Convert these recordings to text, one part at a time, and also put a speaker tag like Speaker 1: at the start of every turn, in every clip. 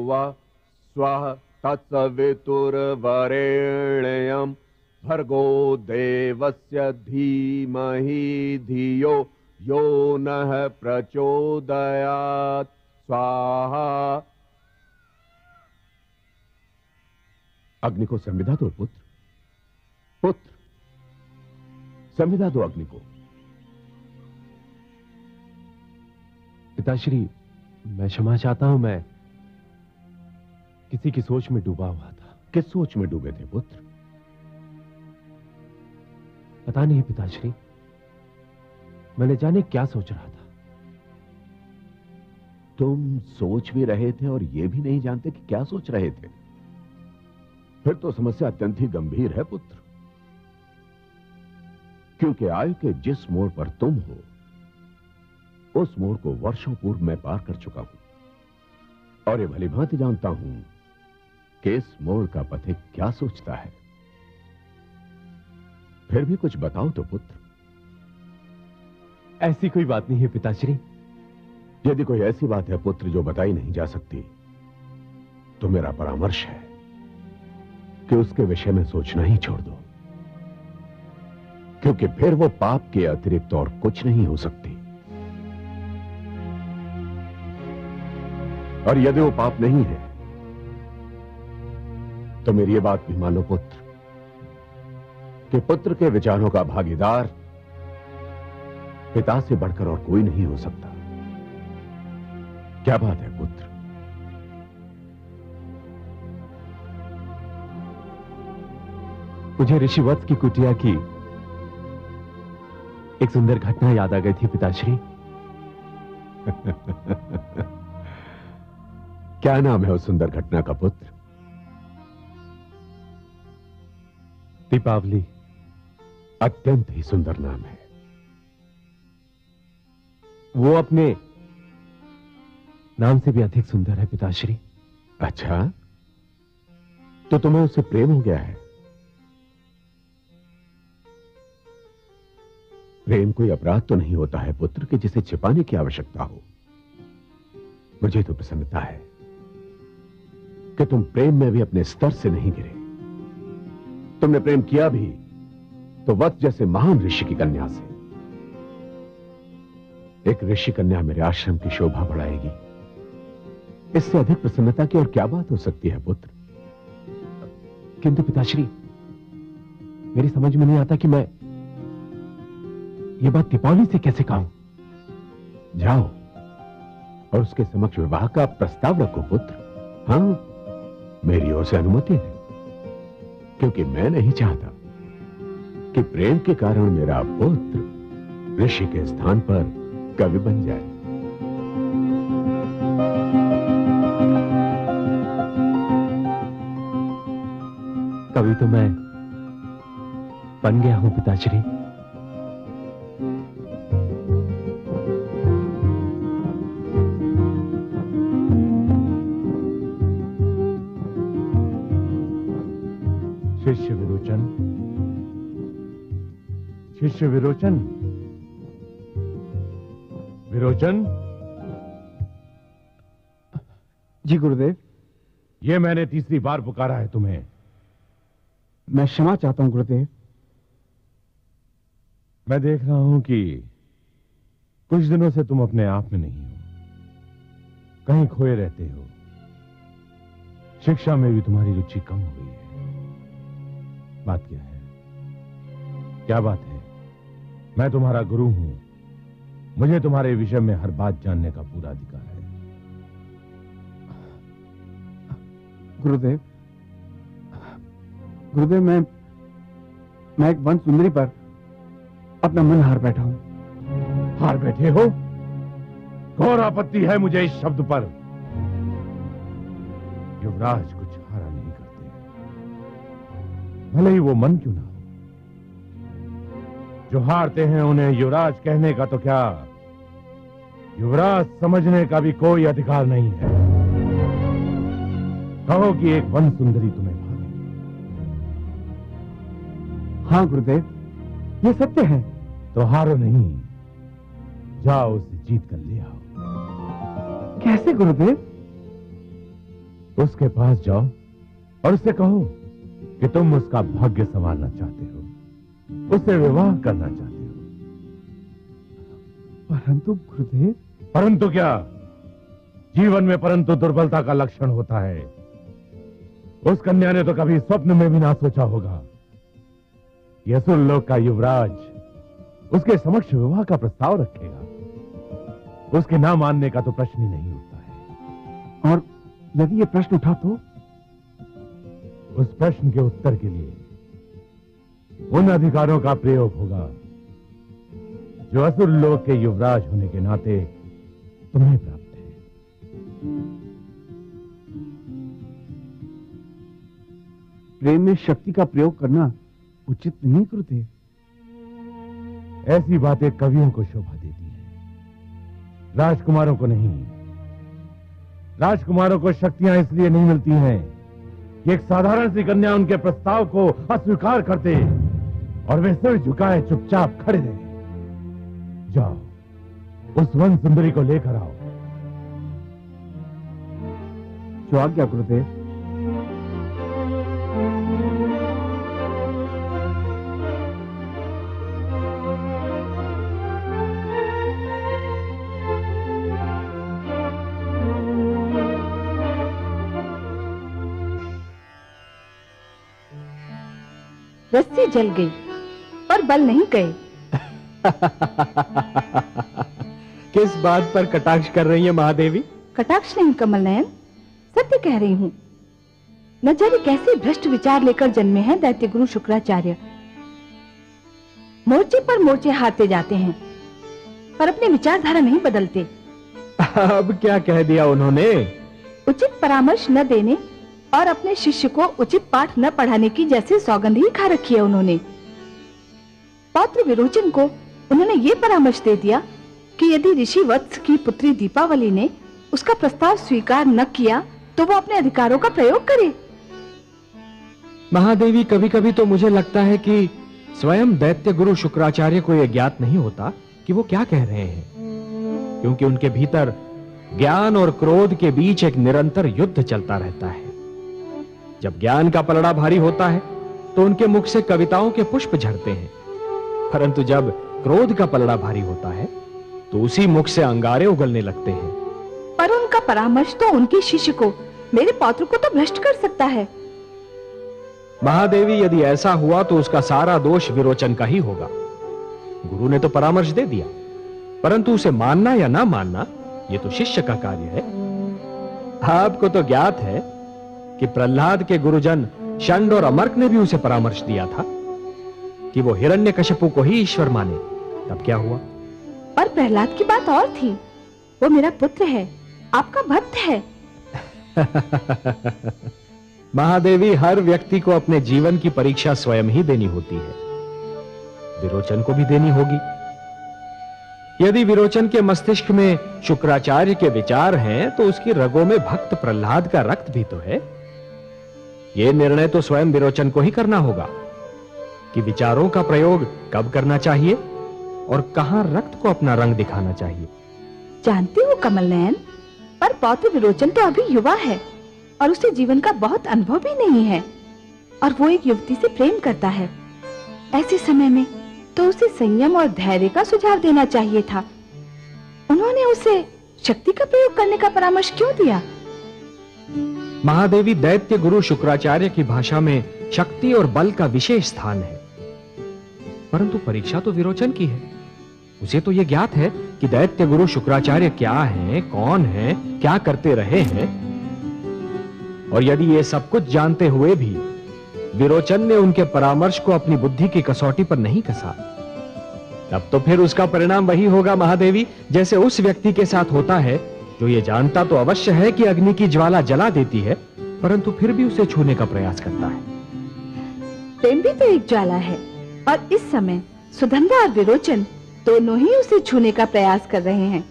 Speaker 1: वा स्वः तत्सवितुर्वरेण्यं भर्गो देवस्य धीमहि धियो यो नः प्रचोदयात् स्वाहा।
Speaker 2: अग्नि को संविदा दो पुत्र, पुत्र संविदा दो अग्नि को।
Speaker 3: पिताश्री, मैं क्षमा चाहता हूं, मैं किसी की सोच में डूबा हुआ था।
Speaker 2: किस सोच में डूबे थे पुत्र?
Speaker 3: पता नहीं पिताश्री, मैंने जाने क्या सोच रहा था।
Speaker 2: तुम सोच भी रहे थे और यह भी नहीं जानते कि क्या सोच रहे थे? फिर तो समस्या अत्यंत ही गंभीर है पुत्र, क्योंकि आयु के जिस मोड़ पर तुम हो उस मोड़ को वर्षों पूर्व मैं पार कर चुका हूं और ये भली भांति जानता हूं कि इस मोड़ का पथिक क्या सोचता है। फिर भी कुछ बताओ तो पुत्र।
Speaker 3: ऐसी कोई बात नहीं है पिताश्री।
Speaker 2: यदि कोई ऐसी बात है पुत्र जो बताई नहीं जा सकती, तो मेरा परामर्श है कि उसके विषय में सोचना ही छोड़ दो, क्योंकि फिर वो पाप के अतिरिक्त और कुछ नहीं हो सकती। और यदि वो पाप नहीं है तो मेरी ये बात भी मानो पुत्र कि पुत्र के विचारों का भागीदार पिता से बढ़कर और कोई नहीं हो सकता। क्या बात है पुत्र?
Speaker 3: मुझे ऋषिवत्स की कुटिया की एक सुंदर घटना याद आ गई थी पिताश्री।
Speaker 2: क्या नाम है उस सुंदर घटना का पुत्र?
Speaker 3: दीपावली।
Speaker 2: अत्यंत ही सुंदर नाम है।
Speaker 3: वो अपने नाम से भी अधिक सुंदर है पिताश्री।
Speaker 2: अच्छा, तो तुम्हें उससे प्रेम हो गया है? प्रेम कोई अपराध तो नहीं होता है पुत्र कि जिसे छिपाने की आवश्यकता हो। मुझे तो प्रसन्नता है कि तुम प्रेम में भी अपने स्तर से नहीं गिरे। तुमने प्रेम किया भी तो वत्स जैसे महान ऋषि की कन्या से। एक ऋषि कन्या मेरे आश्रम की शोभा बढ़ाएगी, इससे अधिक प्रसन्नता की और क्या बात हो सकती है पुत्र?
Speaker 3: किंतु पिताश्री, मेरी समझ में नहीं आता कि मैं ये बात दीपावली से कैसे कहूं।
Speaker 2: जाओ और उसके समक्ष विवाह का प्रस्ताव रखो पुत्र। हां, मेरी ओर से अनुमति है, क्योंकि मैं नहीं चाहता कि प्रेम के कारण मेरा पुत्र ऋषि के स्थान पर कवि बन जाए।
Speaker 3: कवि तो मैं बन गया हूं पिताश्री।
Speaker 4: शिष्य विरोचन, शिष्य विरोचन, विरोचन।
Speaker 5: जी गुरुदेव।
Speaker 4: ये मैंने तीसरी बार पुकारा है तुम्हें।
Speaker 5: मैं क्षमा चाहता हूं गुरुदेव।
Speaker 4: मैं देख रहा हूं कि कुछ दिनों से तुम अपने आप में नहीं हो, कहीं खोए रहते हो। शिक्षा में भी तुम्हारी रुचि कम हो गई है। बात क्या है? क्या बात है? मैं तुम्हारा गुरु हूं, मुझे तुम्हारे विषय में हर बात जानने का पूरा अधिकार है।
Speaker 5: गुरुदेव, गुरुदेव, मैं एक वन सुंदरी पर अपना मन हार बैठा हूं।
Speaker 4: हार बैठे हो? घोर आपत्ति है मुझे इस शब्द पर। युवराज कुछ हारा नहीं करते, भले ही वो मन क्यों ना हो। जो हारते हैं उन्हें युवराज कहने का तो क्या, युवराज समझने का भी कोई अधिकार नहीं है। कहो कि एक वन सुंदरी तुम्हें भावे।
Speaker 5: हाँ गुरुदेव, ये सत्य है।
Speaker 4: तो हारो नहीं, जाओ उसे जीत कर ले आओ।
Speaker 5: कैसे गुरुदेव?
Speaker 4: उसके पास जाओ और उससे कहो कि तुम उसका भाग्य संवारना चाहते हो, उससे विवाह करना चाहते हो।
Speaker 5: परंतु गुरुदेव।
Speaker 4: परंतु क्या? जीवन में परंतु दुर्बलता का लक्षण होता है। उस कन्या ने तो कभी स्वप्न में भी ना सोचा होगा कि असुर लोक का युवराज उसके समक्ष विवाह का प्रस्ताव रखेगा। उसके ना मानने का तो प्रश्न ही नहीं उठता है।
Speaker 5: और यदि ये प्रश्न उठा तो?
Speaker 4: उस प्रश्न के उत्तर के लिए उन अधिकारों का प्रयोग होगा जो असुर लोक के युवराज होने के नाते तुम्हें प्राप्त है।
Speaker 5: प्रेम में शक्ति का प्रयोग करना उचित नहीं गुरुदेव।
Speaker 4: ऐसी बातें कवियों को शोभा देती हैं, राजकुमारों को नहीं। राजकुमारों को शक्तियां इसलिए नहीं मिलती हैं कि एक साधारण सी कन्या उनके प्रस्ताव को अस्वीकार कर दे और वे सिर झुकाए चुपचाप खड़े रहे। जाओ, उस वन सुंदरी को लेकर आओ।
Speaker 5: जो आज्ञा गुरुदेव।
Speaker 6: रस्सी जल गई और बल नहीं गए।
Speaker 3: किस बात पर कटाक्ष कर रही है महादेवी?
Speaker 6: कटाक्ष नहीं कमल नयन, सत्य कह रही हूँ। न जाने कैसे भ्रष्ट विचार लेकर जन्मे हैं दैत्य गुरु शुक्राचार्य। मोर्चे पर मोर्चे हारते जाते हैं पर अपनी विचारधारा नहीं बदलते।
Speaker 3: अब क्या कह दिया उन्होंने?
Speaker 6: उचित परामर्श न देने और अपने शिष्य को उचित पाठ न पढ़ाने की जैसे सौगंध ही खा रखी है उन्होंने। पौत्र विरोचन को उन्होंने ये परामर्श दे दिया कि यदि ऋषि वत्स की पुत्री दीपावली ने उसका प्रस्ताव स्वीकार न किया तो वो अपने अधिकारों का प्रयोग करे।
Speaker 3: महादेवी, कभी कभी तो मुझे लगता है कि स्वयं दैत्य गुरु शुक्राचार्य को यह ज्ञात नहीं होता कि वो क्या कह रहे हैं, क्योंकि उनके भीतर ज्ञान और क्रोध के बीच एक निरंतर युद्ध चलता रहता है। जब ज्ञान का पलड़ा भारी होता है तो उनके मुख से कविताओं के पुष्प झड़ते हैं, परंतु जब क्रोध का पलड़ा भारी होता है तो उसी मुख से अंगारे उगलने लगते हैं।
Speaker 6: पर उनका परामर्श तो उनके शिष्य को, मेरे पौत्र को तो भ्रष्ट कर सकता है।
Speaker 3: महादेवी, यदि ऐसा हुआ तो उसका सारा दोष विरोचन का ही होगा। गुरु ने तो परामर्श दे दिया, परंतु उसे मानना या ना मानना यह तो शिष्य का कार्य है। आपको तो ज्ञात है कि प्रहलाद के गुरुजन शंड और अमर्क ने भी उसे परामर्श दिया था कि वो हिरण्यकशिपु को ही ईश्वर माने। तब क्या हुआ?
Speaker 6: पर प्रहलाद की बात और थी। वो मेरा पुत्र है, आपका भक्त है।
Speaker 3: महादेवी, हर व्यक्ति को अपने जीवन की परीक्षा स्वयं ही देनी होती है। विरोचन को भी देनी होगी। यदि विरोचन के मस्तिष्क में शुक्राचार्य के विचार हैं तो उसकी रगों में भक्त प्रहलाद का रक्त भी तो है। यह निर्णय तो स्वयं विरोचन को ही करना होगा कि विचारों का प्रयोग कब करना चाहिए और कहां रक्त को अपना रंग दिखाना चाहिए।
Speaker 6: जानती हूँ कमल नयन, पर पौत्र विरोचन तो अभी युवा है और उसे जीवन का बहुत अनुभव भी नहीं है, और वो एक युवती से प्रेम करता है। ऐसे समय में तो उसे संयम और धैर्य का सुझाव देना चाहिए था। उन्होंने उसे शक्ति का प्रयोग करने का परामर्श क्यों दिया?
Speaker 3: महादेवी, दैत्य गुरु शुक्राचार्य की भाषा में शक्ति और बल का विशेष स्थान है, परंतु परीक्षा तो विरोचन की है। उसे तो यह ज्ञात है कि दैत्य गुरु शुक्राचार्य क्या हैं, कौन हैं, क्या करते रहे हैं, और यदि ये सब कुछ जानते हुए भी विरोचन ने उनके परामर्श को अपनी बुद्धि की कसौटी पर नहीं कसा, तब तो फिर उसका परिणाम वही होगा महादेवी, जैसे उस व्यक्ति के साथ होता है जो ये जानता तो अवश्य है कि अग्नि की ज्वाला जला देती है, परंतु फिर भी उसे छूने का प्रयास करता है।
Speaker 6: प्रेम भी तो एक ज्वाला है, और इस समय सुधन्वा और विरोचन दोनों ही उसे छूने का प्रयास कर रहे हैं।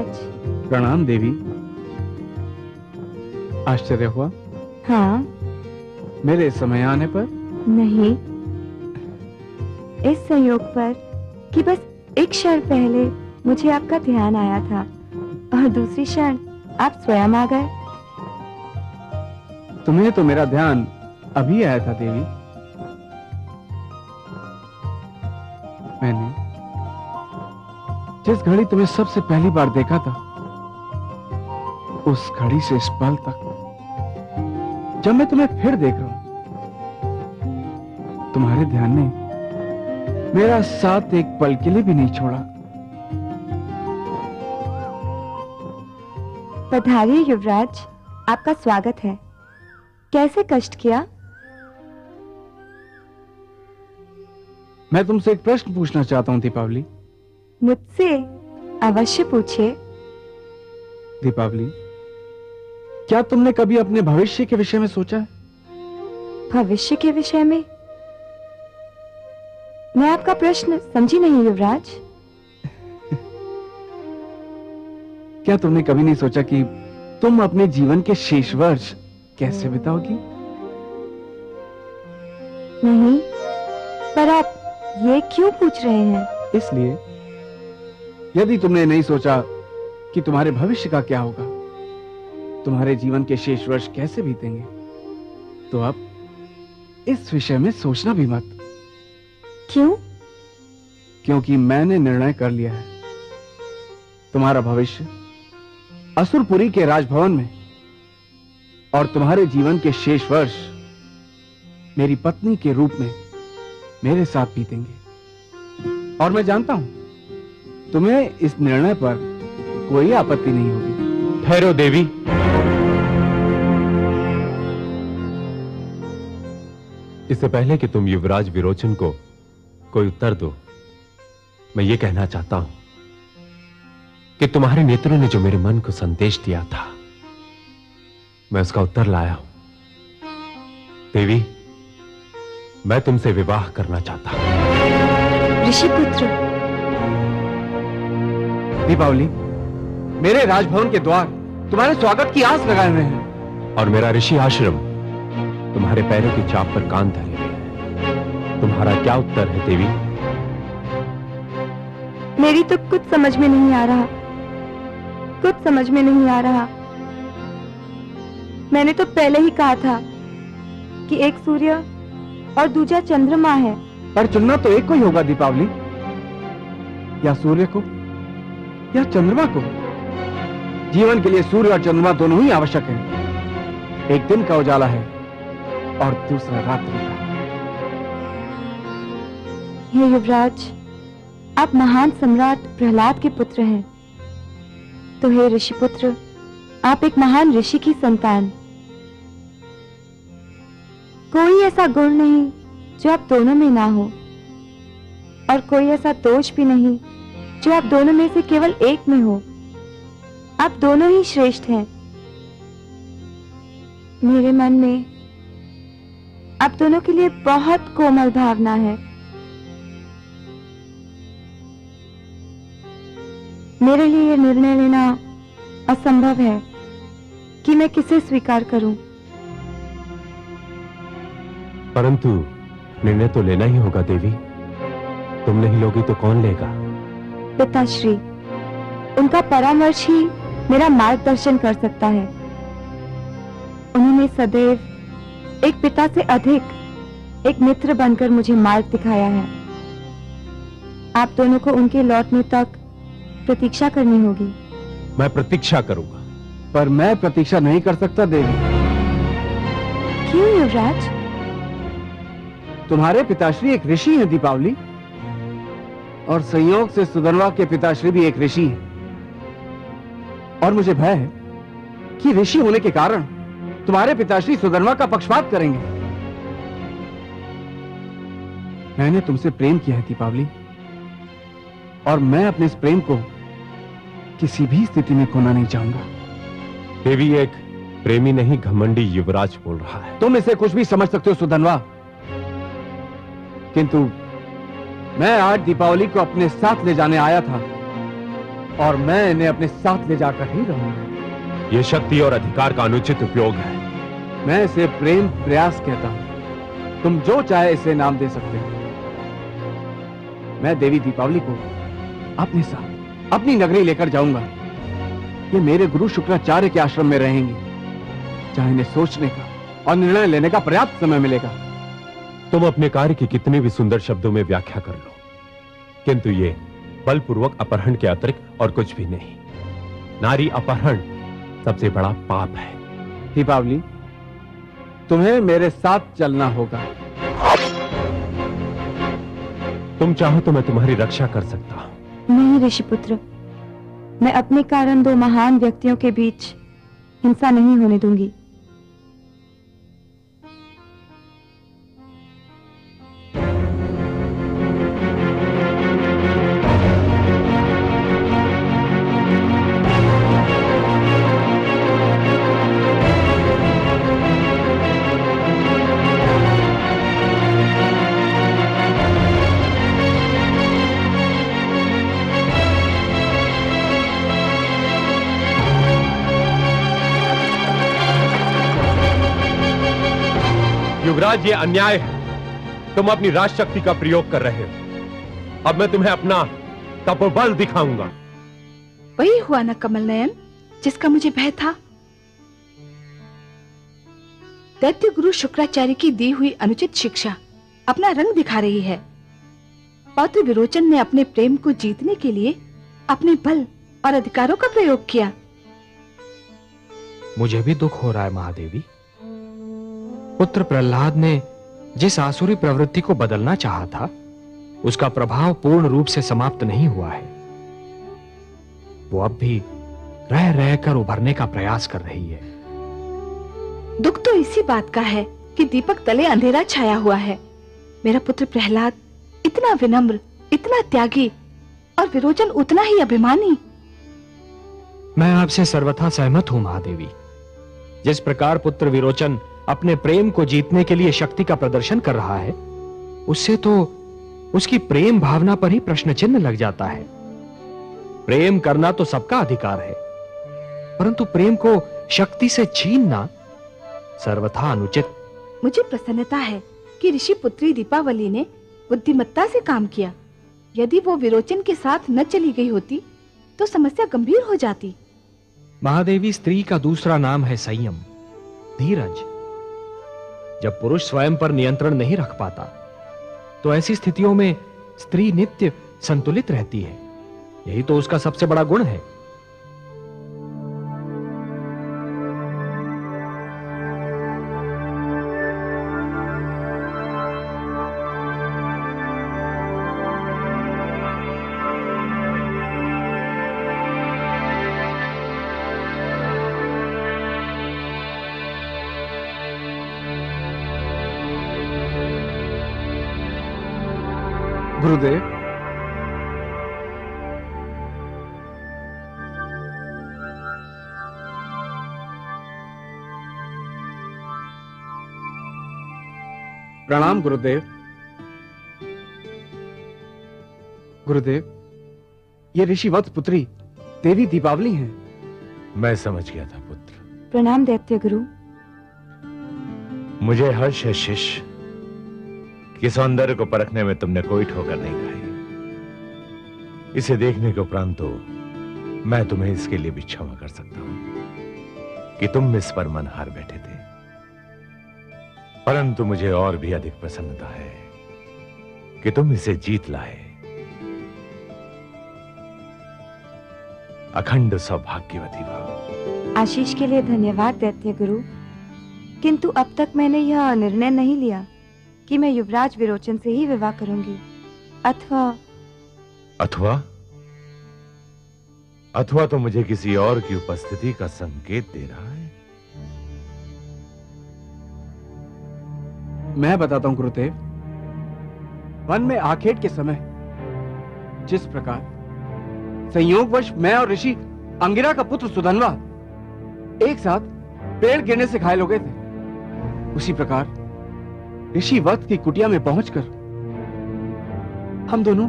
Speaker 6: युवराज।
Speaker 5: प्रणाम देवी। आश्चर्य हुआ
Speaker 6: हाँ।
Speaker 5: मेरे समय आने पर?
Speaker 6: नहीं, इस संयोग पर कि बस एक क्षण पहले मुझे आपका ध्यान आया था और दूसरी क्षण आप स्वयं आ गए।
Speaker 5: तुम्हें तो मेरा ध्यान अभी आया था देवी। मैंने जिस घड़ी तुम्हें सबसे पहली बार देखा था, उस घड़ी से इस पल तक जब मैं तुम्हें फिर देख रहा हूं, तुम्हारे ध्यान ने मेरा साथ एक पल के लिए भी नहीं छोड़ा।
Speaker 6: पधारिए युवराज, आपका स्वागत है। कैसे कष्ट किया?
Speaker 5: मैं तुमसे एक प्रश्न पूछना चाहता हूं दीपावली।
Speaker 6: मुझसे? अवश्य पूछिए।
Speaker 5: दीपावली, क्या तुमने कभी अपने भविष्य के विषय में सोचा है?
Speaker 6: भविष्य के विषय में? मैं आपका प्रश्न समझी नहीं युवराज।
Speaker 5: क्या तुमने कभी नहीं सोचा कि तुम अपने जीवन के शेष वर्ष कैसे बिताओगी?
Speaker 6: नहीं, पर आप ये क्यों पूछ रहे हैं?
Speaker 5: इसलिए, यदि तुमने नहीं सोचा कि तुम्हारे भविष्य का क्या होगा, तुम्हारे जीवन के शेष वर्ष कैसे बीतेंगे, तो अब इस विषय में सोचना भी मत।
Speaker 6: क्यों?
Speaker 5: क्योंकि मैंने निर्णय कर लिया है। तुम्हारा भविष्य असुरपुरी के राजभवन में और तुम्हारे जीवन के शेष वर्ष मेरी पत्नी के रूप में मेरे साथ बीतेंगे। और मैं जानता हूं तुम्हें इस निर्णय पर कोई आपत्ति नहीं होगी।
Speaker 2: ठहरो देवी। इससे पहले कि तुम युवराज विरोचन को कोई उत्तर दो, मैं ये कहना चाहता हूं कि तुम्हारे नेत्रों ने जो मेरे मन को संदेश दिया था, मैं उसका उत्तर लाया हूं। देवी, मैं तुमसे विवाह करना चाहता हूं।
Speaker 6: ऋषिपुत्र।
Speaker 5: दीपावली, मेरे राजभवन के द्वार तुम्हारे स्वागत की आस लगाए हुए हैं,
Speaker 2: और मेरा ऋषि आश्रम तुम्हारे पैरों की चाप पर कान धरे हुए है। तुम्हारा क्या उत्तर है देवी?
Speaker 6: मेरी तो कुछ समझ में नहीं आ रहा, कुछ समझ में नहीं आ रहा। मैंने तो पहले ही कहा था कि एक सूर्य और दूसरा चंद्रमा है।
Speaker 5: पर चुनना तो एक को ही होगा दीपावली, या सूर्य को या चंद्रमा को। जीवन के लिए सूर्य और चंद्रमा दोनों ही आवश्यक हैं। एक दिन का उजाला है और दूसरा रात्रि का।
Speaker 6: हे युवराज, आप महान सम्राट प्रहलाद के पुत्र हैं, तो हे ऋषिपुत्र, आप एक महान ऋषि की संतान। कोई ऐसा गुण नहीं जो आप दोनों में ना हो, और कोई ऐसा दोष भी नहीं जो आप दोनों में से केवल एक में हो। आप दोनों ही श्रेष्ठ हैं। मेरे मन में आप दोनों के लिए बहुत कोमल भावना है। मेरे लिए यह निर्णय लेना असंभव है कि मैं किसे स्वीकार करूं।
Speaker 2: परंतु निर्णय तो लेना ही होगा देवी। तुम नहीं लोगी तो कौन लेगा?
Speaker 6: पिताश्री, उनका परामर्श ही मेरा मार्गदर्शन कर सकता है। उन्होंने सदैव एक पिता से अधिक एक मित्र बनकर मुझे मार्ग दिखाया है। आप दोनों को उनके लौटने तक प्रतीक्षा करनी होगी।
Speaker 2: मैं प्रतीक्षा करूंगा।
Speaker 5: पर मैं प्रतीक्षा नहीं कर सकता देवी।
Speaker 6: क्यों युवराज?
Speaker 5: तुम्हारे पिताश्री एक ऋषि हैं दीपावली, और संयोग से सुधनवा के पिताश्री भी एक ऋषि हैं। और मुझे भय है कि ऋषि होने के कारण तुम्हारे पिताश्री सुधनवा का पक्षपात करेंगे। मैंने तुमसे प्रेम किया है दीपावली, और मैं अपने इस प्रेम को किसी भी स्थिति में खोना नहीं चाहूंगा।
Speaker 2: देवी, एक प्रेमी नहीं घमंडी युवराज बोल रहा है।
Speaker 5: तुम इसे कुछ भी समझ सकते हो सुधनवा, किंतु मैं आज दीपावली को अपने साथ ले जाने आया था, और मैं इन्हें अपने साथ ले जाकर ही रहूंगा।
Speaker 2: यह शक्ति और अधिकार का अनुचित उपयोग है।
Speaker 5: मैं इसे प्रेम प्रयास कहता हूं। तुम जो चाहे इसे नाम दे सकते हो। मैं देवी दीपावली को अपने साथ अपनी नगरी लेकर जाऊंगा। ये मेरे गुरु शुक्राचार्य के आश्रम में रहेंगी, जहां इन्हें सोचने का और निर्णय लेने का पर्याप्त समय मिलेगा।
Speaker 2: तुम अपने कार्य की कितने भी सुंदर शब्दों में व्याख्या कर लो, किंतु ये बलपूर्वक अपहरण के अतिरिक्त और कुछ भी नहीं। नारी अपहरण सबसे बड़ा पाप है।
Speaker 5: दीपावली, तुम्हें मेरे साथ चलना होगा।
Speaker 2: तुम चाहो तो मैं तुम्हारी रक्षा कर सकता हूं।
Speaker 7: नहीं ऋषिपुत्र, मैं अपने कारण दो महान व्यक्तियों के बीच हिंसा नहीं होने दूंगी।
Speaker 2: युवराज, ये अन्याय है। तुम अपनी राजशक्ति का प्रयोग कर रहे हो। अब मैं तुम्हें अपना तपोबल दिखाऊंगा।
Speaker 6: वही हुआ ना कमल नयन, जिसका मुझे भय था। दैत्य गुरु शुक्राचार्य की दी हुई अनुचित शिक्षा अपना रंग दिखा रही है। पौत्र विरोचन ने अपने प्रेम को जीतने के लिए अपने बल और अधिकारों का प्रयोग किया।
Speaker 3: मुझे भी दुख हो रहा है महादेवी। पुत्र प्रहलाद ने जिस आसुरी प्रवृत्ति को बदलना चाहा था, उसका प्रभाव पूर्ण रूप से समाप्त नहीं हुआ है। वो अब भी रह रहकर उभरने का प्रयास कर रही है।
Speaker 6: दुख तो इसी बात का है कि दीपक तले अंधेरा छाया हुआ है। मेरा पुत्र प्रहलाद इतना विनम्र, इतना त्यागी, और विरोचन उतना ही अभिमानी।
Speaker 3: मैं आपसे सर्वथा सहमत हूं महादेवी। जिस प्रकार पुत्र विरोचन अपने प्रेम को जीतने के लिए शक्ति का प्रदर्शन कर रहा है, उससे तो उसकी प्रेम भावना पर ही प्रश्न चिन्ह लग जाता है। प्रेम करना तो सबका अधिकार है, परंतु प्रेम को शक्ति से छीनना सर्वथा अनुचित।
Speaker 6: मुझे प्रसन्नता है कि ऋषि पुत्री दीपावली ने बुद्धिमत्ता से काम किया। यदि वो विरोचन के साथ न चली गई होती तो समस्या गंभीर हो जाती।
Speaker 3: महादेवी, स्त्री का दूसरा नाम है संयम, धीरज। जब पुरुष स्वयं पर नियंत्रण नहीं रख पाता, तो ऐसी स्थितियों में स्त्री नित्य संतुलित रहती है। यही तो उसका सबसे बड़ा गुण है।
Speaker 5: गुरुदेव, प्रणाम गुरुदेव। गुरुदेव, ये ऋषि वत्स पुत्री देवी दीपावली हैं।
Speaker 4: मैं समझ गया था पुत्र।
Speaker 7: प्रणाम दैत्य गुरु।
Speaker 4: मुझे हर्ष है शिष्य कि सौंदर्य को परखने में तुमने कोई ठोकर नहीं खाई। इसे देखने के उपरांत तो मैं तुम्हें इसके लिए भी क्षमा कर सकता हूं कि तुम इस पर मन हार बैठे थे। परंतु मुझे और भी अधिक प्रसन्नता है कि तुम इसे जीत लाए। अखंड सौभाग्यवती भव।
Speaker 7: आशीष के लिए धन्यवाद दैत्य गुरु, किंतु अब तक मैंने यह निर्णय नहीं लिया कि मैं युवराज विरोचन से ही विवाह करूंगी,
Speaker 4: अथवा तो मुझे किसी और की उपस्थिति का संकेत दे रहा है।
Speaker 5: मैं बताता हूं गुरुदेव। वन में आखेट के समय जिस प्रकार संयोगवश मैं और ऋषि अंगिरा का पुत्र सुधनवा एक साथ पेड़ गिरने से घायल हो गए थे, उसी प्रकार ऋषि वत्स की कुटिया में पहुंचकर हम दोनों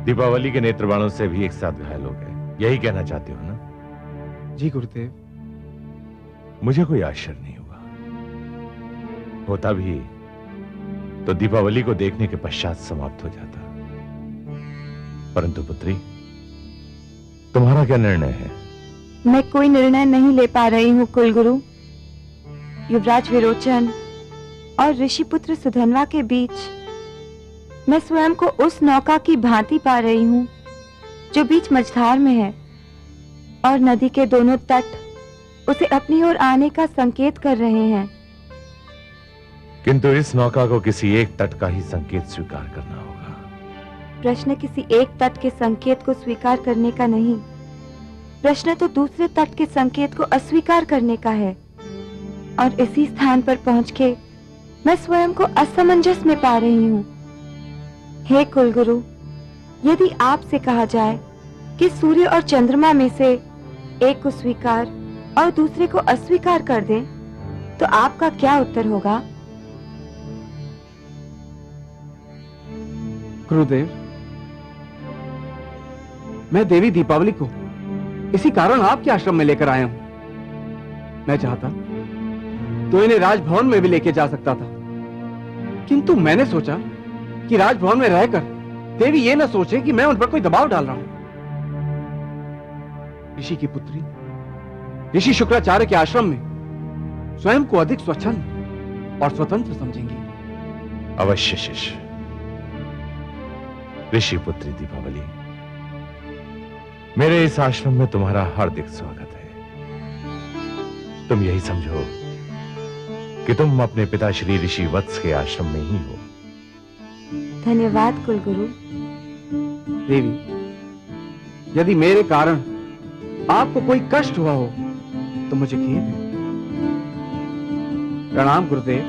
Speaker 4: दीपावली के नेत्रबाणों से भी एक साथ घायल हो गए। यही कहना चाहते हो ना?
Speaker 5: जी गुरुदेव।
Speaker 4: मुझे कोई आश्चर्य नहीं हुआ। होता भी तो दीपावली को देखने के पश्चात समाप्त हो जाता। परंतु पुत्री, तुम्हारा क्या निर्णय है?
Speaker 7: मैं कोई निर्णय नहीं ले पा रही हूँ कुलगुरु। युवराज विरोचन और ऋषिपुत्र सुधनवा के बीच मैं स्वयं को उस नौका की भांति पा रही हूँ जो बीच मझधार में है, और नदी के दोनों तट उसे अपनी ओर आने का संकेत कर रहे हैं।
Speaker 4: किंतु इस नौका को किसी एक तट का ही संकेत स्वीकार करना होगा।
Speaker 7: प्रश्न किसी एक तट के संकेत को स्वीकार करने का नहीं, प्रश्न तो दूसरे तट के संकेत को अस्वीकार करने का है। और इसी स्थान पर पहुंच के मैं स्वयं को असमंजस में पा रही हूँ। हे कुलगुरु, यदि आपसे कहा जाए कि सूर्य और चंद्रमा में से एक को स्वीकार और दूसरे को अस्वीकार कर दें, तो आपका क्या उत्तर होगा?
Speaker 5: गुरुदेव, मैं देवी दीपावली को इसी कारण आपके आश्रम में लेकर आया हूं। मैं चाहता तो इन्हें राजभवन में भी लेके जा सकता था, किंतु मैंने सोचा कि राजभवन में रहकर देवी ये ना सोचे कि मैं उन पर कोई दबाव डाल रहा हूं। ऋषि की पुत्री ऋषि शुक्राचार्य के आश्रम में स्वयं को अधिक स्वच्छंद और स्वतंत्र समझेंगी।
Speaker 4: अवश्य शिष्य। ऋषि पुत्री दीपावली, मेरे इस आश्रम में तुम्हारा हार्दिक स्वागत है। तुम यही समझो कि तुम अपने पिता श्री ऋषि वत्स के आश्रम में ही हो।
Speaker 7: धन्यवाद कुलगुरु।
Speaker 5: देवी, यदि मेरे कारण आपको कोई कष्ट हुआ हो तो मुझे खेद है। प्रणाम गुरुदेव।